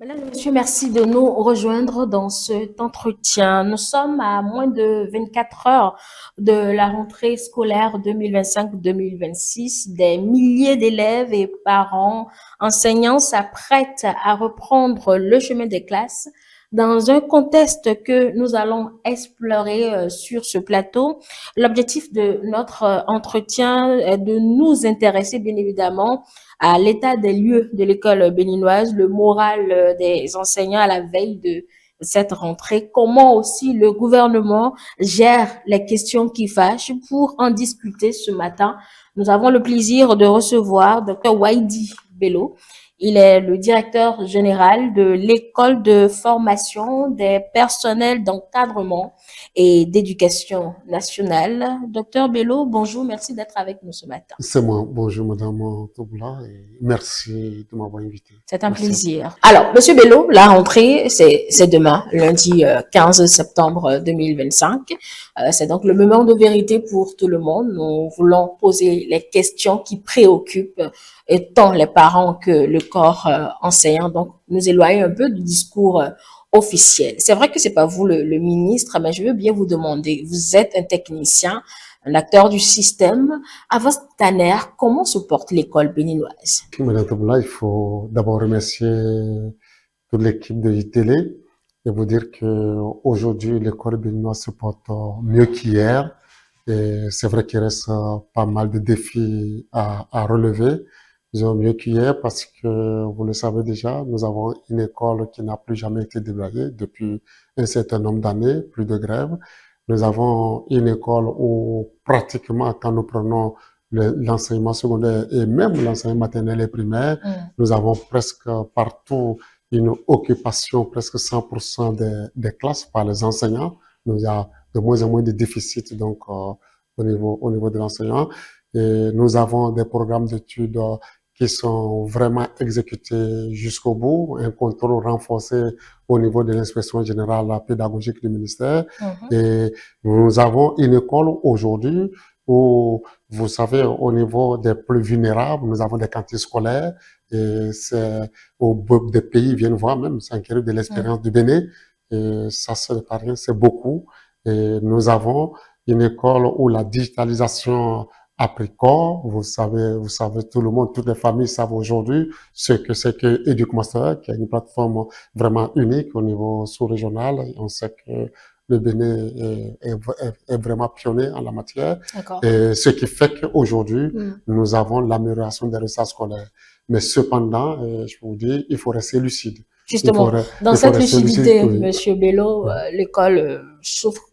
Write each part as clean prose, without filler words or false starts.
Mesdames et messieurs, merci de nous rejoindre dans cet entretien. Nous sommes à moins de 24 heures de la rentrée scolaire 2025-2026. Des milliers d'élèves et parents, enseignants s'apprêtent à reprendre le chemin des classes dans un contexte que nous allons explorer sur ce plateau. L'objectif de notre entretien est de nous intéresser bien évidemment à l'état des lieux de l'école béninoise, le moral des enseignants à la veille de cette rentrée, comment aussi le gouvernement gère les questions qui fâchent. Pour en discuter ce matin, nous avons le plaisir de recevoir Dr Waidi Bello. Il est le directeur général de l'école de formation des personnels d'encadrement et d'éducation nationale. Docteur Bello, bonjour, merci d'être avec nous ce matin. C'est moi. Bonjour, Madame Toboula, et merci de m'avoir invité. C'est un Merci. plaisir. Alors, Monsieur Bello, la rentrée, c'est demain, lundi 15 septembre 2025. C'est donc le moment de vérité pour tout le monde. Nous voulons poser les questions qui préoccupent tant les parents que le corps enseignant. Donc, nous éloigner un peu du discours officiel. C'est vrai que c'est pas vous le ministre, mais je veux bien vous demander, vous êtes un technicien, un acteur du système. À votre tanière, comment se porte l'école béninoise? Madame Toboula, il faut d'abord remercier toute l'équipe de ITélé et vous dire que aujourd'hui l'école béninoise se porte mieux qu'hier. Et c'est vrai qu'il reste pas mal de défis à relever. Disons mieux qu'hier parce que, vous le savez déjà, nous avons une école qui n'a plus jamais été déployée depuis un certain nombre d'années, plus de grèves. Nous avons une école où pratiquement quand nous prenons l'enseignement secondaire et même l'enseignement maternel et primaire, nous avons presque partout une occupation presque 100% des classes par les enseignants. Nous y a de moins en moins de déficits donc au niveau de l'enseignant. Et nous avons des programmes d'études qui sont vraiment exécutés jusqu'au bout, un contrôle renforcé au niveau de l'inspection générale pédagogique du ministère. Et nous avons une école aujourd'hui où, vous savez, au niveau des plus vulnérables, nous avons des cantines scolaires et c'est où des pays viennent voir même s'inquiéter de l'expérience du Bénin. Et ça, c'est pas rien, c'est beaucoup. Et nous avons une école où la digitalisation a pris corps. Vous savez, tout le monde, toutes les familles savent aujourd'hui ce que c'est que EducMaster, qui est une plateforme vraiment unique au niveau sous-régional. Et on sait que le Bénin est vraiment pionnier en la matière. Et ce qui fait qu'aujourd'hui, nous avons l'amélioration des résultats scolaires. Mais cependant, je vous dis, il faut rester lucide. Justement, dans cette lucidité, Monsieur Bello, l'école souffre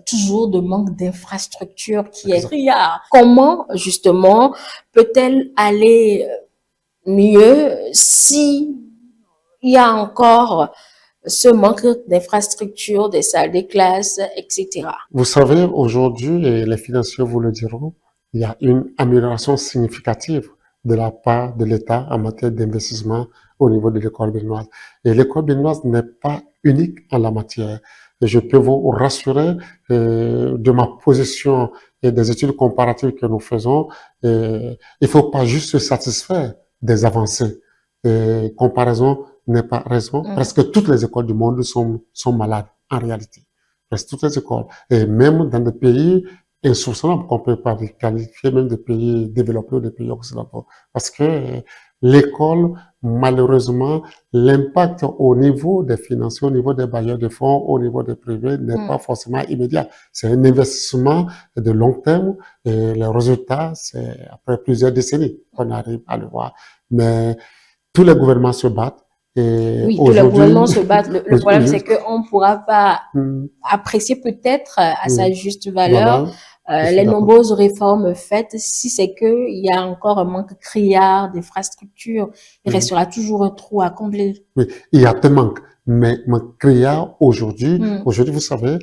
toujours de manque d'infrastructures qui est criard. Comment, justement, peut-elle aller mieux si il y a encore ce manque d'infrastructures, des salles de classe, etc. Vous savez, aujourd'hui, et les financiers vous le diront, il y a une amélioration significative de la part de l'État en matière d'investissement au niveau de l'école béninoise. Et l'école béninoise n'est pas unique en la matière. Et je peux vous rassurer de ma position et des études comparatives que nous faisons. Il faut pas juste se satisfaire des avancées. Comparaison n'est pas raison. Presque toutes les écoles du monde sont malades en réalité. Presque toutes les écoles. Et même dans des pays insouciants qu'on peut pas qualifier même de pays développés ou de pays occidentaux. Parce que l'école, malheureusement, l'impact au niveau des financiers, au niveau des bailleurs de fonds, au niveau des privés n'est pas forcément immédiat. C'est un investissement de long terme et le résultat, c'est après plusieurs décennies qu'on arrive à le voir. Mais tous les gouvernements se battent. Et oui, tous les gouvernements se battent. Le problème, c'est qu'on ne pourra pas apprécier peut-être à sa juste valeur les nombreuses réformes faites si c'est que il y a encore un manque criard d'infrastructures. Il restera toujours un trou à combler. Oui, il y a des manques. Mais criard aujourd'hui, vous savez,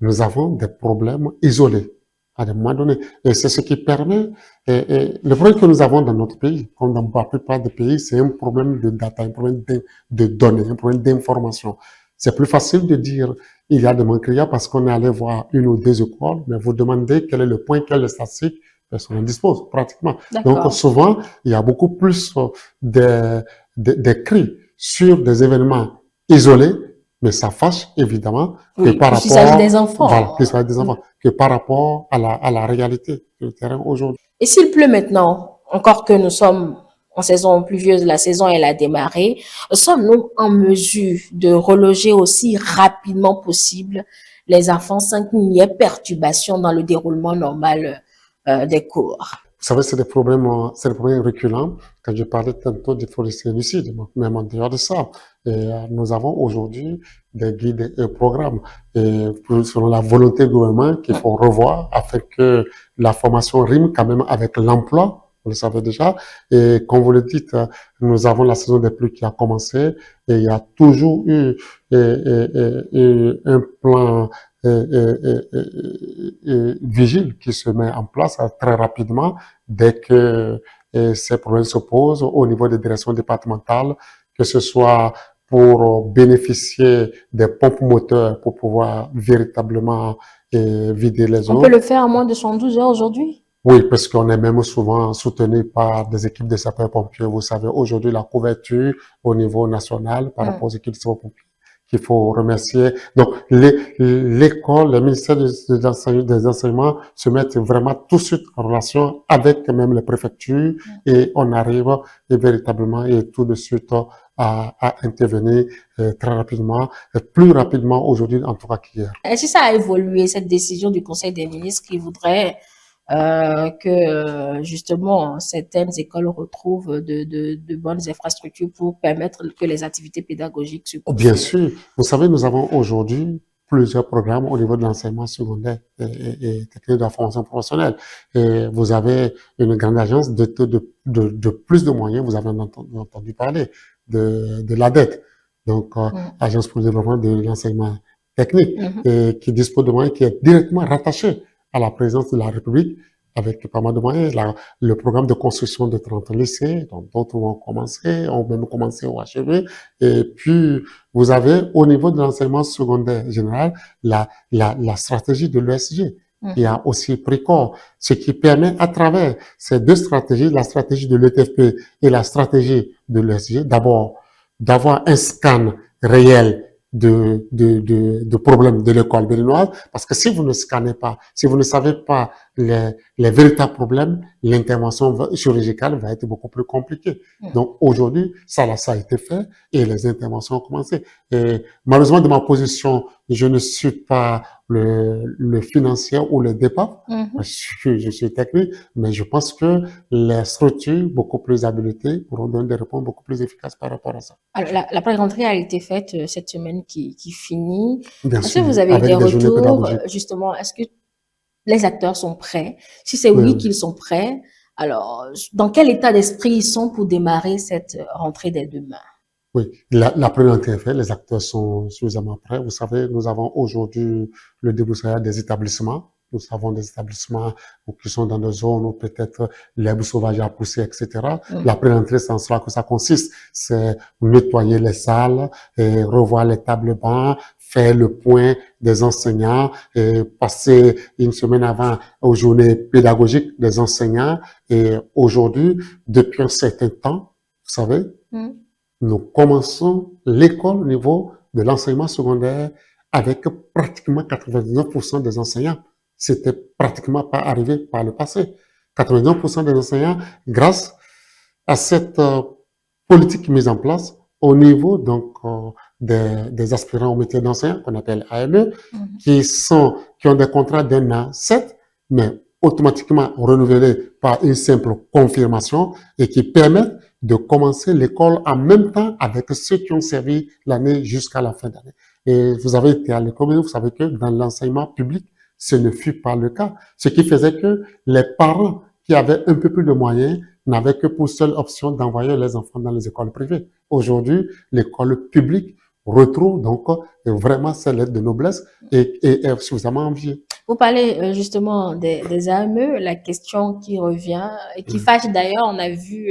nous avons des problèmes isolés à un moment donné. Et c'est ce qui permet, le problème que nous avons dans notre pays, comme dans la plupart des pays, c'est un problème de data, un problème de données, un problème d'information. C'est plus facile de dire il y a des manques criards parce qu'on est allé voir une ou deux écoles, mais vous demandez quel est le point, quelle est la statistique, personne n'en dispose pratiquement. Donc souvent, il y a beaucoup plus des cris sur des événements isolés, mais ça fâche évidemment que Oui, par puisqu'il s'agit rapport, des voilà, enfants. plus ça des enfants, que par rapport à la réalité du terrain aujourd'hui. Et s'il pleut maintenant, encore que nous sommes en saison pluvieuse, la saison elle a démarré, sommes-nous en mesure de reloger aussi rapidement possible les enfants sans qu'il n'y ait perturbation dans le déroulement normal des cours? Vous savez, c'est des problèmes récurrents. Quand je parlais tantôt des forestiers lucides, même en dehors de ça, nous avons aujourd'hui des guides et programmes. Et selon la volonté du gouvernement qu'il faut revoir afin que la formation rime quand même avec l'emploi. Vous le savez déjà. Et comme vous le dites, nous avons la saison des pluies qui a commencé et il y a toujours eu un plan vigile qui se met en place très rapidement dès que ces problèmes se posent au niveau des directions départementales, que ce soit pour bénéficier des pompes moteurs pour pouvoir véritablement vider les On peut eaux. le faire en moins de 112 heures aujourd'hui? Oui, parce qu'on est même souvent soutenu par des équipes de sapeurs-pompiers. Vous savez, aujourd'hui, la couverture au niveau national par rapport aux équipes de sapeurs-pompiers qu'il faut remercier. Donc, l'école, le ministère des enseignements se mettent vraiment tout de suite en relation avec même les préfectures et on arrive véritablement et tout de suite à intervenir très rapidement, plus rapidement aujourd'hui en tout cas qu'hier. Est-ce que ça a évolué, cette décision du Conseil des ministres qui voudrait que justement certaines écoles retrouvent de bonnes infrastructures pour permettre que les activités pédagogiques se Bien poursuivent? sûr, vous savez, nous avons aujourd'hui plusieurs programmes au niveau de l'enseignement secondaire et technique de la formation professionnelle. Et vous avez une grande agence de plus de moyens, vous avez entendu parler de l'ADET, donc Agence pour le développement de l'enseignement technique, et qui dispose de moyens qui est directement rattaché à la présidence de la République avec pas mal de moyens. Le programme de construction de 30 lycées, dont d'autres ont même commencé au achevé. Et puis, vous avez au niveau de l'enseignement secondaire général la stratégie de l'ESG qui a aussi pris corps, ce qui permet à travers ces deux stratégies, la stratégie de l'ETFP et la stratégie de l'ESG, d'abord d'avoir un scan réel de problèmes de l'école béninoise, parce que si vous ne scannez pas, si vous ne savez pas les véritables problèmes, l'intervention chirurgicale va être beaucoup plus compliquée. Donc aujourd'hui, ça a été fait et les interventions ont commencé. Et malheureusement, de ma position, je ne suis pas le financier ou le départ. Je suis technique, mais je pense que les structures beaucoup plus habilitées pourront donner des réponses beaucoup plus efficaces par rapport à ça. Alors, la pré-rentrée a été faite cette semaine qui finit. Bien Est-ce que sûr, vous avez eu des avec des journées retours, pédagogiques. justement, est-ce que les acteurs sont prêts? Si c'est oui qu'ils sont prêts, alors, dans quel état d'esprit ils sont pour démarrer cette rentrée dès demain? Oui, la pré-rentrée est faite, les acteurs sont suffisamment prêts. Vous savez, nous avons aujourd'hui le débroussaillage des établissements. Nous avons des établissements qui sont dans des zones où peut-être l'herbe sauvage a poussé, etc. La pré-rentrée, c'est en cela que ça consiste. C'est nettoyer les salles, et revoir les tables bancs, faire le point des enseignants, et passer une semaine avant aux journées pédagogiques des enseignants. Et aujourd'hui, depuis un certain temps, vous savez, nous commençons l'école au niveau de l'enseignement secondaire avec pratiquement 99% des enseignants. C'était pratiquement pas arrivé par le passé. 99% des enseignants, grâce à cette politique mise en place au niveau donc des aspirants au métier d'enseignant qu'on appelle AME, qui ont des contrats d'un an 7, mais automatiquement renouvelés par une simple confirmation et qui permettent de commencer l'école en même temps avec ceux qui ont servi l'année jusqu'à la fin d'année. Et vous avez été à l'école, vous savez que dans l'enseignement public, ce ne fut pas le cas. Ce qui faisait que les parents qui avaient un peu plus de moyens n'avaient que pour seule option d'envoyer les enfants dans les écoles privées. Aujourd'hui, l'école publique retrouve donc vraiment ses lettres de noblesse et est suffisamment enviée. Vous parlez justement des AME, la question qui revient et qui fâche d'ailleurs, on a vu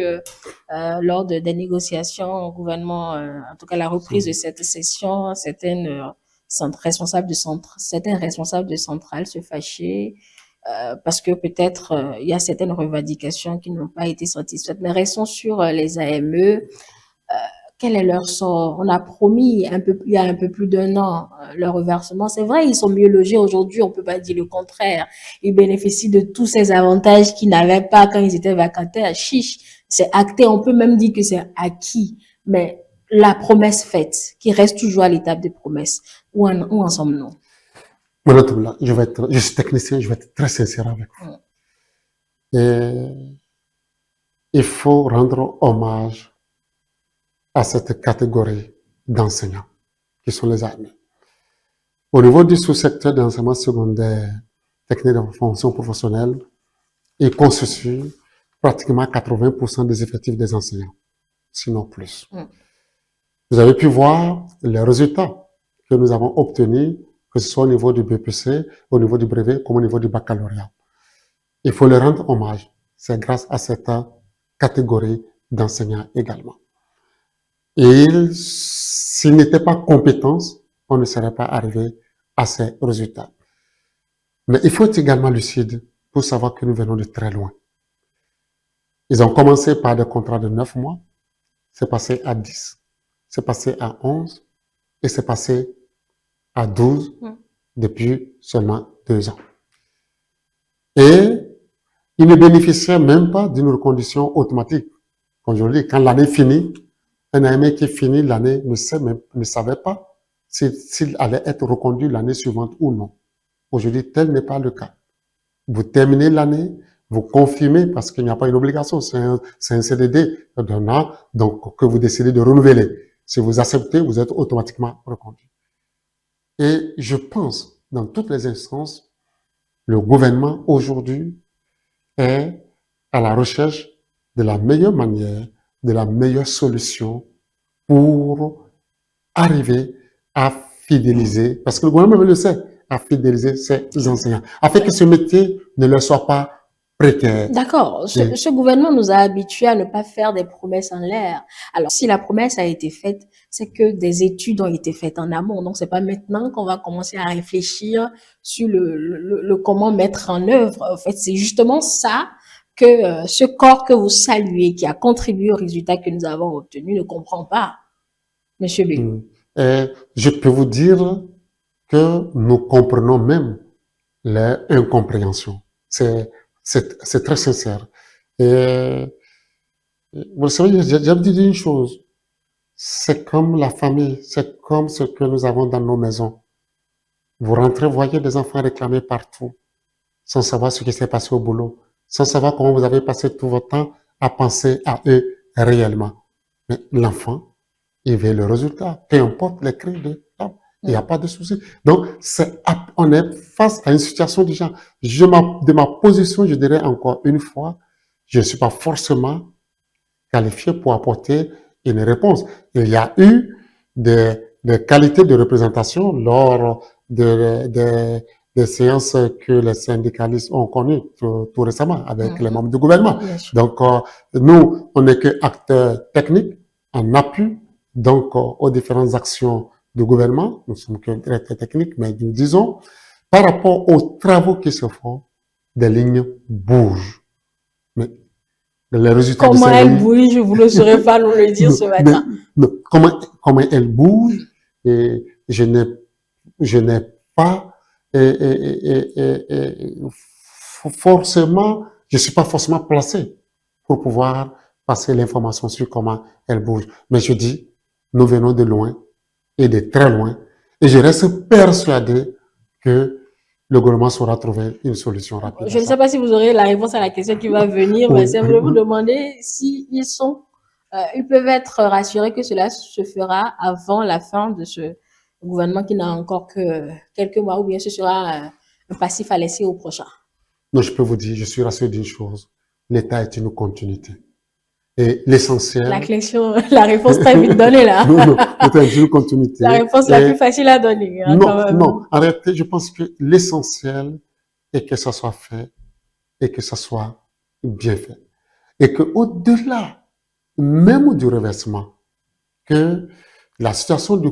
lors des négociations au gouvernement, en tout cas la reprise de cette session, certains responsables de centrales se fâchaient parce que peut-être il y a certaines revendications qui n'ont pas été satisfaites. Mais restons sur les AME. quel est leur sort? On a promis il y a un peu plus d'un an leur reversement. C'est vrai, ils sont mieux logés aujourd'hui, on peut pas dire le contraire. Ils bénéficient de tous ces avantages qu'ils n'avaient pas quand ils étaient vacataires. Chiche, c'est acté, on peut même dire que c'est acquis. Mais la promesse faite, qui reste toujours à l'étape des promesses, où en sommes-nous? Honnêtement, je suis technicien, je vais être très sincère avec vous. Et il faut rendre hommage à cette catégorie d'enseignants qui sont les armées. Au niveau du sous-secteur d'enseignement secondaire, technique de formation professionnelle, il constitue pratiquement 80% des effectifs des enseignants, sinon plus. Vous avez pu voir les résultats que nous avons obtenus, que ce soit au niveau du BPC, au niveau du brevet, comme au niveau du baccalauréat. Il faut leur rendre hommage. C'est grâce à cette catégorie d'enseignants également. Et s'ils n'étaient pas compétents, on ne serait pas arrivé à ces résultats. Mais il faut être également lucide pour savoir que nous venons de très loin. Ils ont commencé par des contrats de 9 mois, c'est passé à 10, c'est passé à 11 et c'est passé à 12 depuis seulement 2 ans. Et ils ne bénéficiaient même pas d'une reconduction automatique. Comme je le dis, quand l'année finit, un AME qui finit l'année ne savait pas s'il allait être reconduit l'année suivante ou non. Aujourd'hui, tel n'est pas le cas. Vous terminez l'année, vous confirmez parce qu'il n'y a pas une obligation, c'est un CDD d'un an, donc que vous décidez de renouveler. Si vous acceptez, vous êtes automatiquement reconduit. Et je pense, dans toutes les instances, le gouvernement aujourd'hui est à la recherche de la meilleure manière, de la meilleure solution pour arriver à fidéliser, parce que le gouvernement le sait, à fidéliser ses enseignants, afin que ce métier ne leur soit pas précaire. D'accord. Ce gouvernement nous a habitués à ne pas faire des promesses en l'air. Alors, si la promesse a été faite, c'est que des études ont été faites en amont. Donc, c'est pas maintenant qu'on va commencer à réfléchir sur le comment mettre en œuvre. En fait, c'est justement ça que ce corps que vous saluez, qui a contribué au résultat que nous avons obtenu, ne comprend pas, Monsieur B. Je peux vous dire que nous comprenons même les incompréhensions. C'est très sincère. Et vous savez, j'ai dit une chose. C'est comme la famille, c'est comme ce que nous avons dans nos maisons. Vous rentrez, voyez des enfants réclamés partout, sans savoir ce qui s'est passé au boulot, sans savoir comment vous avez passé tout votre temps à penser à eux réellement. Mais l'enfant, il veut le résultat, peu importe les cris de l'homme. Il n'y a pas de souci. Donc, on est face à une situation du genre. De ma position, je dirais encore une fois, je ne suis pas forcément qualifié pour apporter une réponse. Il y a eu des qualités de représentation lors des séances que les syndicalistes ont connues tout récemment avec les membres du gouvernement. Donc, nous, on n'est que acteurs techniques en appui donc aux différentes actions du gouvernement. Nous sommes que très techniques, mais nous disons, par rapport aux travaux qui se font, des lignes bougent. Mais les résultats comment elles bougent, vous ne saurez pas nous le dire ce matin. Comment elles bougent, et je n'ai pas forcément, je suis pas forcément placé pour pouvoir passer l'information sur comment elles bougent. Mais je dis, nous venons de loin et de très loin, et je reste persuadé que le gouvernement saura trouver une solution rapide. Je ne sais pas si vous aurez la réponse à la question qui va venir, mais je voulais vous demander si ils peuvent être rassurés que cela se fera avant la fin de ce gouvernement qui n'a encore que quelques mois, ou bien ce sera un passif à laisser au prochain. Non, je peux vous dire, je suis rassuré d'une chose, l'État est une continuité. Et l'essentiel. La réponse très vite donnée là. Non, l'État est une continuité. La réponse la plus facile à donner. Hein, non, en réalité, je pense que l'essentiel est que ça soit fait et que ça soit bien fait. Et que au-delà même du reversement, que la situation de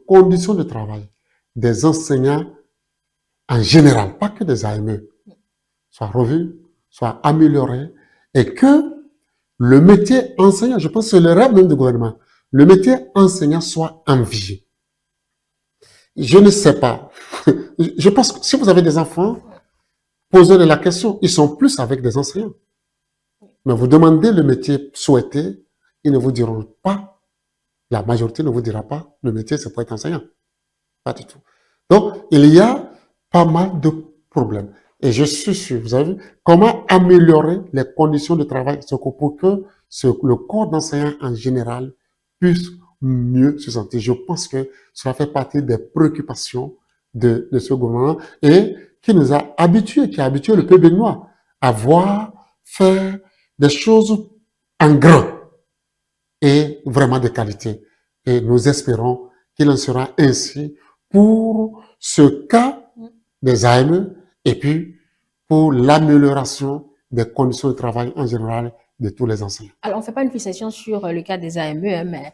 conditions de travail des enseignants en général, pas que des AME, soit revue, soit améliorée, et que le métier enseignant, je pense que c'est le rêve même du gouvernement, le métier enseignant soit envié. Je ne sais pas. Je pense que si vous avez des enfants, posez-leur la question. Ils sont plus avec des enseignants. Mais vous demandez le métier souhaité, ils ne vous diront pas, la majorité ne vous dira pas, le métier c'est pour être enseignant. Pas du tout. Donc, il y a pas mal de problèmes. Et je suis sûr, vous avez vu, comment améliorer les conditions de travail pour que le corps d'enseignants en général puisse mieux se sentir. Je pense que cela fait partie des préoccupations de ce gouvernement et qui nous a habitués, qui a habitué le peuple béninois à voir faire des choses en grand et vraiment de qualité. Et nous espérons qu'il en sera ainsi pour ce cas des AME et puis pour l'amélioration des conditions de travail en général de tous les enseignants. Alors, on ne fait pas une fixation sur le cas des AME, hein, mais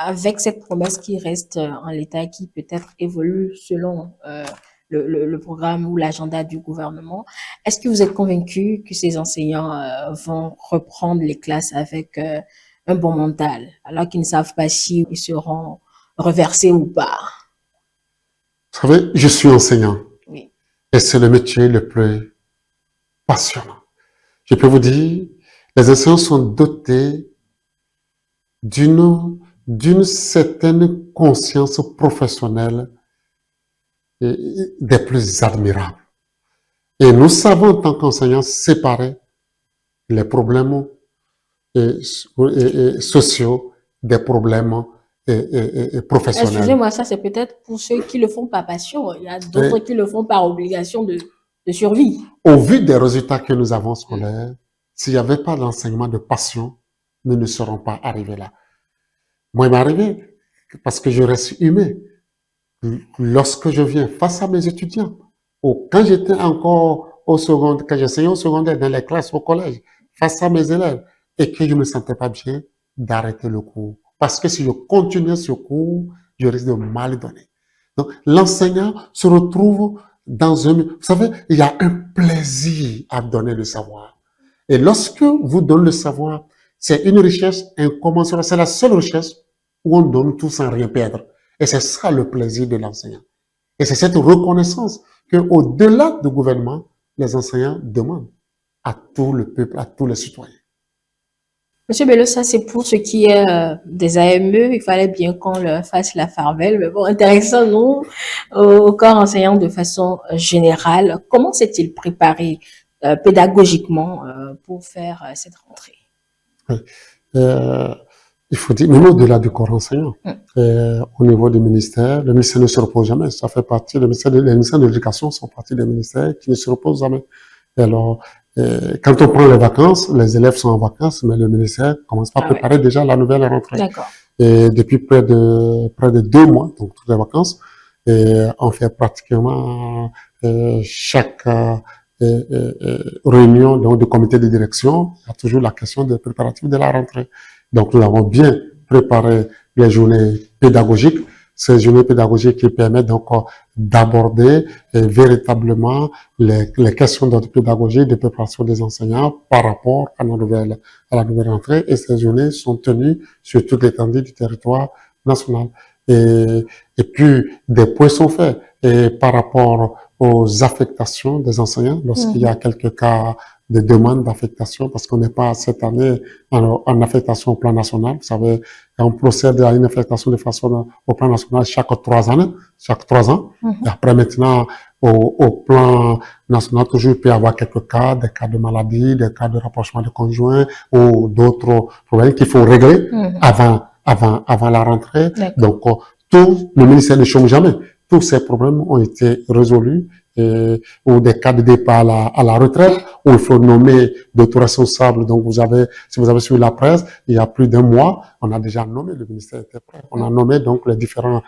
avec cette promesse qui reste en l'état, qui peut-être évolue selon le programme ou l'agenda du gouvernement, est-ce que vous êtes convaincu que ces enseignants vont reprendre les classes avec un bon mental, alors qu'ils ne savent pas si ils seront reversés ou pas? Vous savez, je suis enseignant. Oui. Et c'est le métier le plus passionnant. Je peux vous dire, les enseignants sont dotés d'une certaine conscience professionnelle des plus admirables. Et nous savons, en tant qu'enseignants, séparer les problèmes sociaux des problèmes professionnels. Excusez-moi, ça c'est peut-être pour ceux qui le font par passion. Il y a d'autres qui le font par obligation de survie. Au vu des résultats que nous avons scolaires, s'il n'y avait pas d'enseignement de passion, nous ne serons pas arrivés là. Moi, il m'est arrivé, parce que je reste humain, lorsque je viens face à mes étudiants, quand j'étais encore au secondaire, quand j'enseignais au secondaire, dans les classes, au collège, face à mes élèves, et que je ne me sentais pas bien, d'arrêter le cours. Parce que si je continuais ce cours, je risque de mal donner. Donc, l'enseignant se retrouve dans un... Vous savez, il y a un plaisir à donner le savoir. Et lorsque vous donnez le savoir, c'est une richesse incommensurable. C'est la seule richesse où on donne tout sans rien perdre. Et c'est ça le plaisir de l'enseignant. Et c'est cette reconnaissance que, au-delà du gouvernement, les enseignants demandent à tout le peuple, à tous les citoyens. Monsieur Bello, ça c'est pour ce qui est des AME, il fallait bien qu'on leur fasse la farvel, mais bon, intéressons-nous au corps enseignant de façon générale. Comment s'est-il préparé pédagogiquement pour faire cette rentrée? Oui. Il faut dire, même au-delà du corps enseignant, au niveau du ministère, le ministère ne se repose jamais. Ça fait partie, les ministères de l'éducation sont partie des ministères qui ne se reposent jamais. Et alors, quand on prend les vacances, les élèves sont en vacances, mais le ministère commence à préparer déjà la nouvelle rentrée. D'accord. Et depuis près de 2 mois, donc toutes les vacances, on fait pratiquement chaque réunion donc, de comité de direction, il y a toujours la question des préparatifs de la rentrée. Donc nous avons bien préparé les journées pédagogiques, ces journées pédagogiques qui permettent donc d'aborder véritablement les questions de pédagogie, de préparation des enseignants par rapport à la nouvelle rentrée. Et ces journées sont tenues sur toute l'étendue du territoire national. Et puis des points sont faits. Et par rapport aux affectations des enseignants, lorsqu'il y a quelques cas de demande d'affectation, parce qu'on n'est pas cette année en affectation au plan national. Vous savez, on procède à une affectation de façon au plan national chaque 3 ans. Et après maintenant, au plan national, toujours il peut y avoir quelques cas, des cas de maladie, des cas de rapprochement de conjoints ou d'autres problèmes qu'il faut régler avant la rentrée. Donc, le ministère ne chôme jamais. Tous ces problèmes ont été résolus, ou des cas de départ à la retraite, où il faut nommer d'autres responsables. Donc, si vous avez suivi la presse, il y a plus d'1 mois, on a déjà nommé, le ministère était prêt. On a nommé donc les différents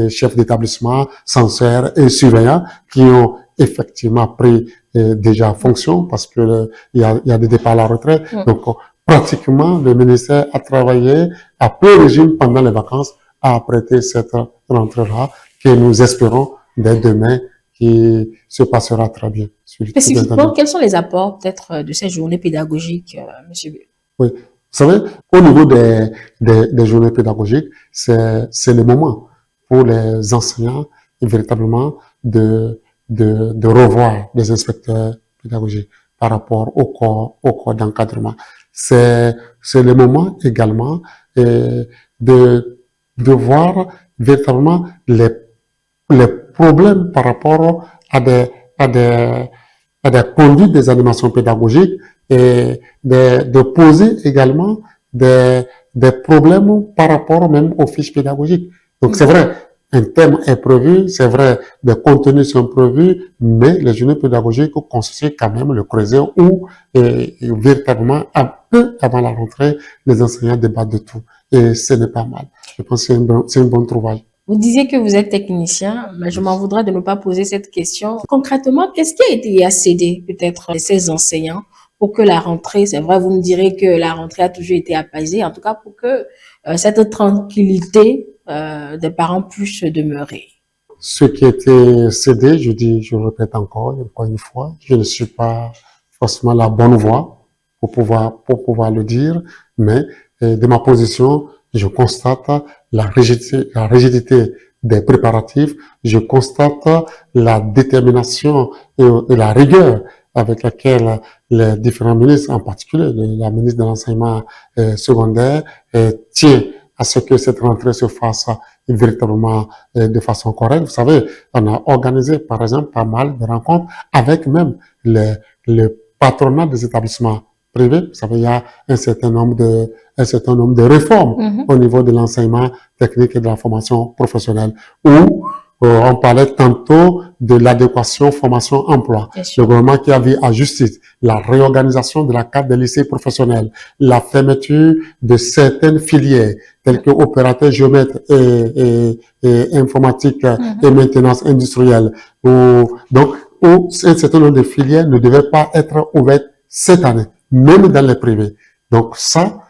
chefs d'établissement, censeurs et surveillants qui ont effectivement pris déjà fonction parce que il y a des départs à la retraite. Donc, pratiquement, le ministère a travaillé à plein régime pendant les vacances à apprêter cette rentrée-là que nous espérons dès demain qui se passera très bien. Spécifiquement, quels sont les apports peut-être de ces journées pédagogiques, monsieur B? Oui, vous savez, au niveau des journées pédagogiques, c'est le moment pour les enseignants véritablement de revoir les inspecteurs pédagogiques par rapport au corps d'encadrement. C'est le moment également de voir véritablement les problèmes par rapport à des, à des conduites des animations pédagogiques et de poser également des problèmes par rapport même aux fiches pédagogiques. Donc c'est vrai, un thème est prévu, c'est vrai, des contenus sont prévus, mais les journées pédagogiques constituent quand même le creuset où véritablement, un peu avant la rentrée, les enseignants débattent de tout. Et ce n'est pas mal. Je pense que c'est une bonne trouvaille. Vous disiez que vous êtes technicien, mais je m'en voudrais de ne pas poser cette question. Concrètement, qu'est-ce qui a été cédé peut-être à ces enseignants pour que la rentrée, c'est vrai, vous me direz que la rentrée a toujours été apaisée, en tout cas pour que cette tranquillité des parents puisse demeurer. Ce qui a été cédé, je le répète encore une fois, je ne suis pas forcément la bonne voie pour pouvoir le dire, mais de ma position, je constate la rigidité des préparatifs, je constate la détermination et la rigueur avec laquelle les différents ministres, en particulier la ministre de l'enseignement secondaire, tient à ce que cette rentrée se fasse véritablement de façon correcte. Vous savez, on a organisé, par exemple, pas mal de rencontres avec même le patronat des établissements privés. Vous savez, il y a un certain nombre de réformes au niveau de l'enseignement technique et de la formation professionnelle où on parlait tantôt de l'adéquation formation-emploi. Le gouvernement qui avait ajusté la réorganisation de la carte des lycées professionnels, la fermeture de certaines filières telles que opérateurs géomètres et informatique et maintenance industrielle. Donc, où un certain nombre de filières ne devaient pas être ouvertes cette année, même dans les privés. Donc ça,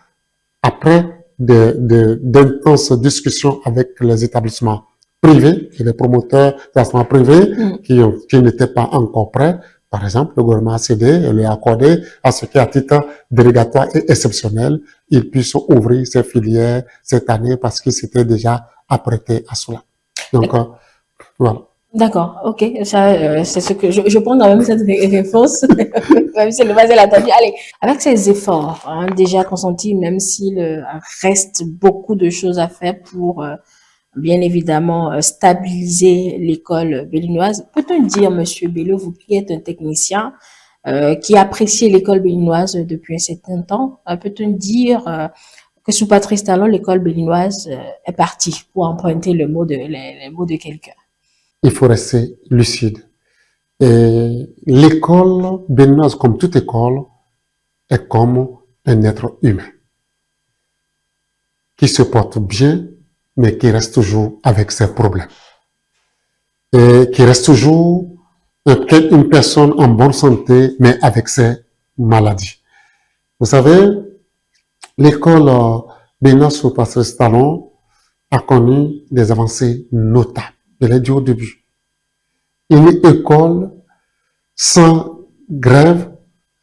après d'intenses discussions avec les établissements privés et les promoteurs d'enseignement privé qui n'étaient pas encore prêts. Par exemple, le gouvernement a cédé et lui a accordé à ce qui, à titre dérogatoire et exceptionnel, il puisse ouvrir ses filières cette année parce qu'il s'était déjà apprêté à cela. Donc, voilà. D'accord, ok, ça, c'est ce que je prends quand même cette réponse, même si le bas est attendu. Allez, avec ces efforts déjà consentis, même s'il reste beaucoup de choses à faire pour bien évidemment stabiliser l'école béninoise. Peut-on dire, Monsieur Bello, vous qui êtes un technicien qui apprécie l'école béninoise depuis un certain temps, peut-on dire que sous Patrice Talon, l'école béninoise est partie, pour emprunter les mots de quelqu'un? Il faut rester lucide. Et l'école béninoise, comme toute école, est comme un être humain qui se porte bien, mais qui reste toujours avec ses problèmes. Et qui reste toujours une personne en bonne santé, mais avec ses maladies. Vous savez, l'école béninoise sous Patrice Talon a connu des avancées notables. Je l'ai dit au début. Une école sans grève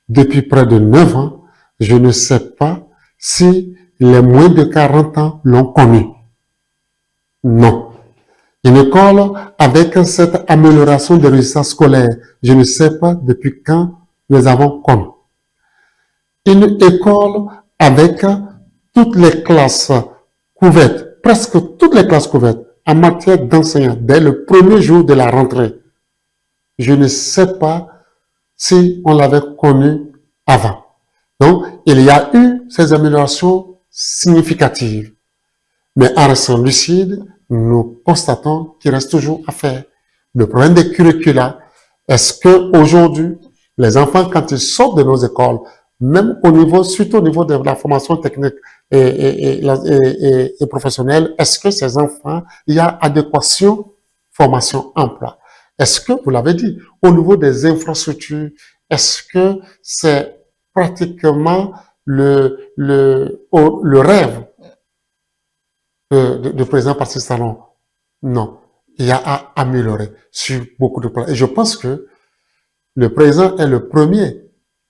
depuis près de 9 ans. Je ne sais pas si les moins de 40 ans l'ont connue. Non. Une école avec cette amélioration des résultats scolaires, je ne sais pas depuis quand nous avons connu. Une école avec toutes les classes couvertes, presque toutes les classes couvertes en matière d'enseignants dès le premier jour de la rentrée. Je ne sais pas si on l'avait connu avant. Donc, il y a eu ces améliorations significatives. Mais en restant lucide, nous constatons qu'il reste toujours à faire. Le problème des curricula, est-ce que aujourd'hui, les enfants, quand ils sortent de nos écoles, même au niveau, surtout au niveau de la formation technique et professionnelle, est-ce que ces enfants, il y a adéquation formation-emploi? Est-ce que, vous l'avez dit, au niveau des infrastructures, est-ce que c'est pratiquement le rêve de président Patrice Talon? Non. Il y a à améliorer sur beaucoup de plans. Et je pense que le président est le premier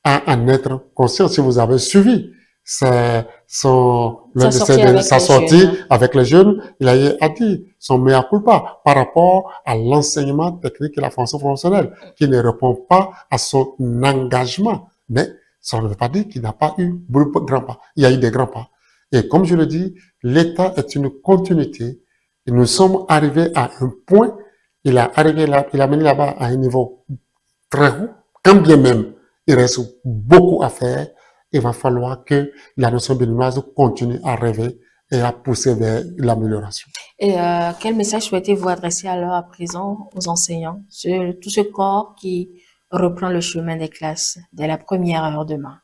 à en être conscient. Si vous avez suivi ses l'un de sa sortie avec les jeunes, il a dit son mea culpa par rapport à l'enseignement technique et la formation professionnelle, qui ne répond pas à son engagement. Mais ça ne veut pas dire qu'il n'a pas eu de grands pas. Il y a eu des grands pas. Et comme je le dis, l'État est une continuité. Et nous sommes arrivés à un point, il a mené là-bas à un niveau très haut, quand bien même il reste beaucoup à faire. Il va falloir que la nation béninoise continue à rêver et à pousser vers l'amélioration. Et quel message souhaitez-vous adresser alors à présent aux enseignants, tout ce corps qui reprend le chemin des classes dès la première heure demain?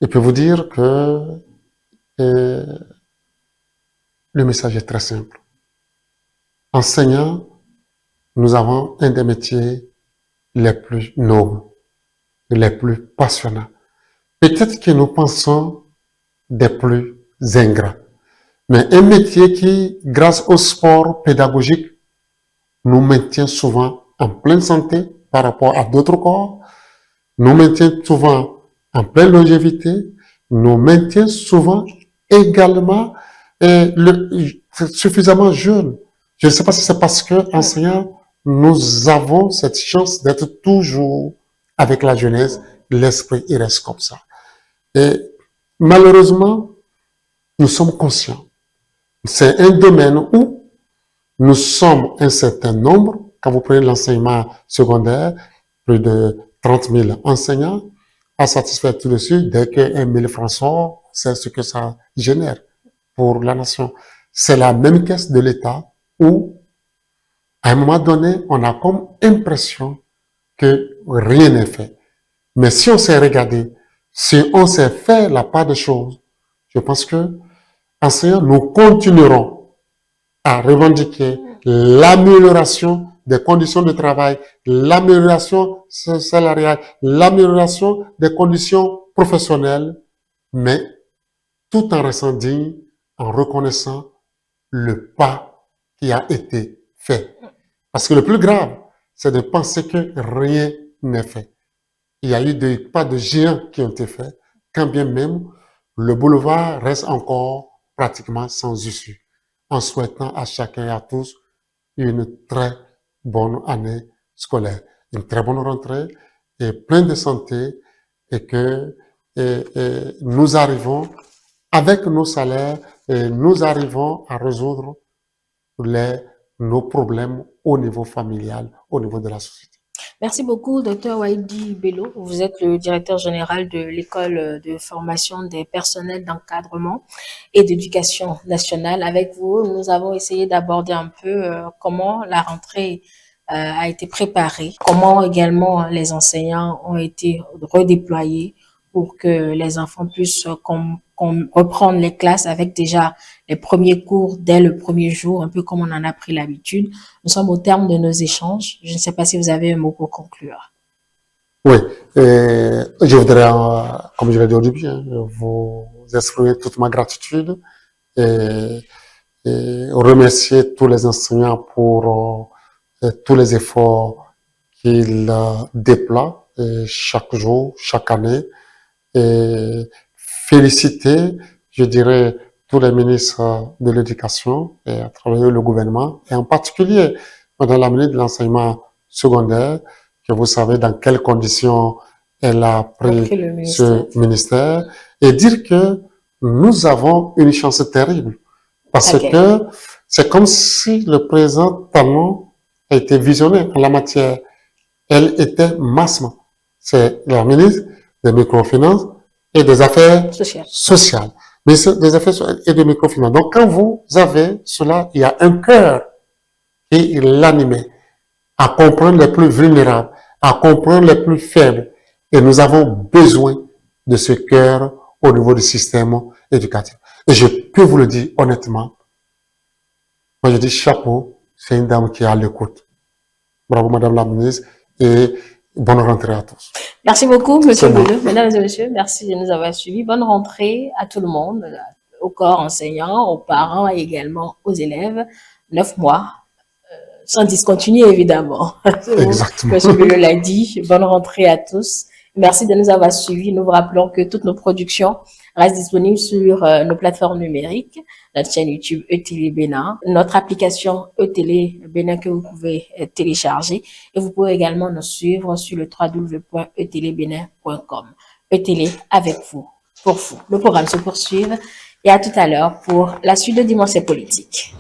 Je peux vous dire que le message est très simple. Enseignants, nous avons un des métiers les plus nobles, les plus passionnants. Peut-être que nous pensons des plus ingrats. Mais un métier qui, grâce au sport pédagogique, nous maintient souvent en pleine santé par rapport à d'autres corps, nous maintient souvent en pleine longévité, nous maintient souvent également suffisamment jeunes. Je ne sais pas si c'est parce que, enseignants, nous avons cette chance d'être toujours avec la jeunesse, l'esprit, il reste comme ça. Et malheureusement, nous sommes conscients. C'est un domaine où nous sommes un certain nombre. Quand vous prenez l'enseignement secondaire, plus de 30 000 enseignants, à satisfaire tout de suite, dès que 1 000 francs sort, c'est ce que ça génère pour la nation. C'est la même caisse de l'État où, à un moment donné, on a comme impression que rien n'est fait. Mais si on s'est regardé, si on sait faire la part des choses, je pense que, enseignants, nous continuerons à revendiquer l'amélioration des conditions de travail, l'amélioration salariale, l'amélioration des conditions professionnelles, mais tout en restant digne, en reconnaissant le pas qui a été fait. Parce que le plus grave, c'est de penser que rien n'est fait. Il y a eu des pas de géants qui ont été faits, quand bien même le boulevard reste encore pratiquement sans issue. En souhaitant à chacun et à tous une très bonne année scolaire, une très bonne rentrée et plein de santé et que nous arrivons avec nos salaires et nous arrivons à résoudre nos problèmes au niveau familial, au niveau de la société. Merci beaucoup, Dr Waidi Bello. Vous êtes le directeur général de l'école de formation des personnels d'encadrement et d'éducation nationale. Avec vous, nous avons essayé d'aborder un peu comment la rentrée a été préparée, comment également les enseignants ont été redéployés pour que les enfants puissent reprendre les classes avec déjà les premiers cours dès le premier jour, un peu comme on en a pris l'habitude. Nous sommes au terme de nos échanges. Je ne sais pas si vous avez un mot pour conclure. Oui, je voudrais, comme je l'ai dit au début, vous exprimer toute ma gratitude et remercier tous les enseignants pour tous les efforts qu'ils déploient chaque jour, chaque année. Et féliciter, je dirais, tous les ministres de l'Éducation et à travers le gouvernement, et en particulier Madame la ministre de l'Enseignement secondaire, que vous savez dans quelles conditions elle a pris ce ministère, et dire que nous avons une chance terrible, parce que c'est comme si le président Talon a été visionnaire en la matière. Elle était massement. C'est la ministre des microfinances et des affaires sociales. Mais des affaires et des microfinances. Donc, quand vous avez cela, il y a un cœur qui l'animait à comprendre les plus vulnérables, à comprendre les plus faibles. Et nous avons besoin de ce cœur au niveau du système éducatif. Et je peux vous le dire honnêtement, moi je dis chapeau, c'est une dame qui est à l'écoute. Bravo Madame la ministre et bonne rentrée à tous. Merci beaucoup, Monsieur Bello. Mesdames et messieurs, merci de nous avoir suivis. Bonne rentrée à tout le monde, au corps enseignant, aux parents et également aux élèves. 9 mois, sans discontinuer évidemment. Exactement. Monsieur Bello l'a dit. Bonne rentrée à tous. Merci de nous avoir suivis. Nous vous rappelons que toutes nos productions reste disponible sur nos plateformes numériques, notre chaîne YouTube ETélé Bénin, notre application ETélé Bénin que vous pouvez télécharger et vous pouvez également nous suivre sur le www.etelébénin.com. ETélé avec vous, pour vous. Le programme se poursuit et à tout à l'heure pour la suite de Dimanche Politique.